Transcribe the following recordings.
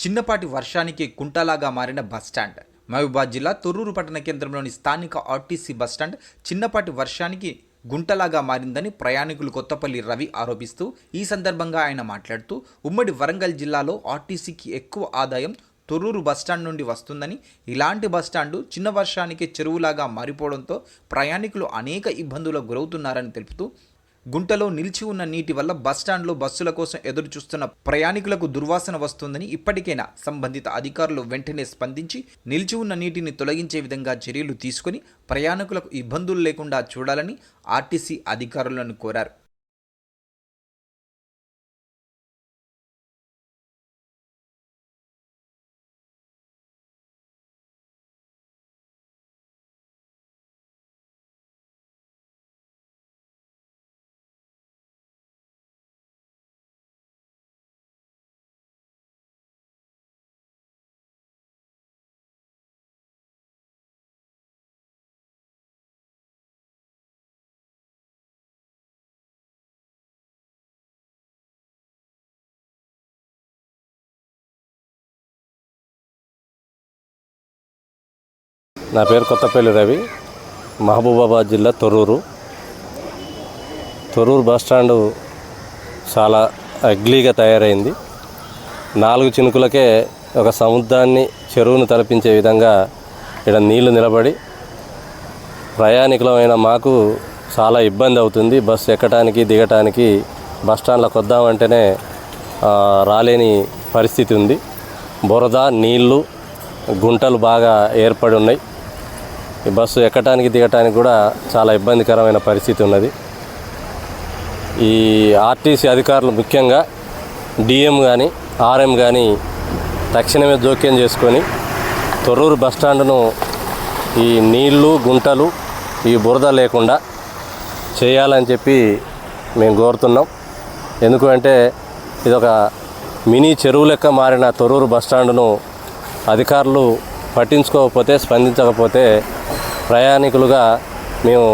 చిన్నపాటి వర్షానికి కుంటలాగా మారిన బస్టాండ్. మహబూబాబాద్ జిల్లా తొర్రూరు పట్టణ కేంద్రంలోని స్థానిక ఆర్టీసీ బస్టాండ్ చిన్నపాటి వర్షానికి గుంటలాగా మారిందని ప్రయాణికులు కొత్తపల్లి రవి ఆరోపిస్తూ, ఈ సందర్భంగా ఆయన మాట్లాడుతూ, ఉమ్మడి వరంగల్ జిల్లాలో ఆర్టీసీకి ఎక్కువ ఆదాయం తొర్రూరు బస్టాండ్ నుండి వస్తుందని, ఇలాంటి బస్టాండు చిన్న వర్షానికి చెరువులాగా మారిపోవడంతో ప్రయాణికులు అనేక ఇబ్బందులకు గురవుతున్నారని తెలుపుతూ, గుంటలో నిలిచి ఉన్న నీటి వల్ల బస్టాండ్లో బస్సుల కోసం ఎదురు చూస్తున్న ప్రయాణికులకు దుర్వాసన వస్తుందని, ఇప్పటికైనా సంబంధిత అధికారులు వెంటనే స్పందించి నిలిచి ఉన్న నీటిని తొలగించే విధంగా చర్యలు తీసుకుని ప్రయాణికులకు ఇబ్బందులు లేకుండా చూడాలని ఆర్టీసీ అధికారులను కోరారు. నా పేరు కొత్తపల్లి రవి, మహబూబాబాద్ జిల్లా తొర్రూరు బస్టాండు చాలా అగ్లీగా తయారైంది. 4 చినుకులకే ఒక సముద్రాన్ని, చెరువును తలపించే విధంగా ఇక్కడ నీళ్లు నిలబడి ప్రయాణికులమైన మాకు చాలా ఇబ్బంది అవుతుంది. బస్సు ఎక్కడానికి దిగటానికి బస్టాండ్లోకి వద్దామంటేనే రాలేని పరిస్థితి ఉంది. బురద, నీళ్లు, గుంటలు బాగా ఏర్పడి ఉన్నాయి. ఈ బస్సు ఎక్కడానికి దిగటానికి కూడా చాలా ఇబ్బందికరమైన పరిస్థితి ఉన్నది. ఈ ఆర్టీసీ అధికారులు, ముఖ్యంగా డిఎం కానీ ఆర్ఎం కానీ తక్షణమే జోక్యం చేసుకొని తొర్రూరు బస్టాండును ఈ నీళ్లు, గుంటలు, ఈ బురద లేకుండా చేయాలని చెప్పి మేము కోరుతున్నాం. ఎందుకంటే ఇదొక మినీ చెరువు లెక్క మారిన తొర్రూరు బస్టాండును అధికారులు పట్టించుకోకపోతే, స్పందించకపోతే ప్రయాణికులుగా మేము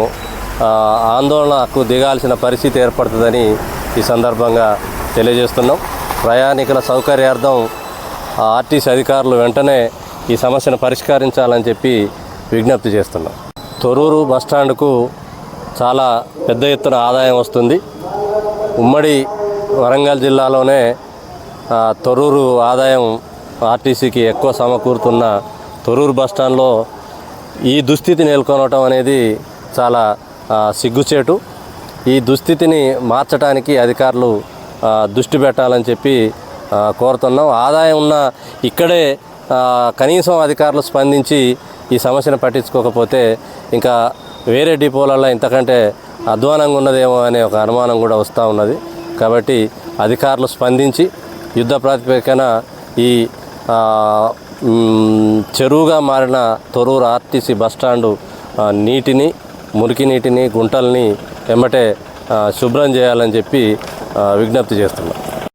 ఆందోళనకు దిగాల్సిన పరిస్థితి ఏర్పడుతుందని ఈ సందర్భంగా తెలియజేస్తున్నాం. ప్రయాణికుల సౌకర్యార్థం ఆర్టీసీ అధికారులు వెంటనే ఈ సమస్యను పరిష్కరించాలని చెప్పి విజ్ఞప్తి చేస్తున్నాం. తొర్రూరు బస్టాండ్కు చాలా పెద్ద ఎత్తున ఆదాయం వస్తుంది. ఉమ్మడి వరంగల్ జిల్లాలోనే తొర్రూరు ఆదాయం ఆర్టీసీకి ఎక్కువ సమకూరుతున్న తొర్రూరు బస్టాండ్లో ఈ దుస్థితి నెలకొనటం అనేది చాలా సిగ్గుచేటు. ఈ దుస్థితిని మార్చడానికి అధికారులు దృష్టి పెట్టాలని చెప్పి కోరుతున్నాం. ఆదాయం ఉన్న ఇక్కడే కనీసం అధికారులు స్పందించి ఈ సమస్యను పట్టించుకోకపోతే ఇంకా వేరే డిపోలలో ఇంతకంటే అధ్వానంగా ఉన్నదేమో అనే ఒక అనుమానం కూడా వస్తూ ఉన్నది. కాబట్టి అధికారులు స్పందించి యుద్ధ ప్రాతిపదికన ఈ చెరువుగా మారిన తొర్రూరు ఆర్టీసీ బస్టాండు నీటిని, మురికి నీటిని, గుంటల్ని వెంబటే శుభ్రం చేయాలని చెప్పి విజ్ఞప్తి చేస్తున్నాం.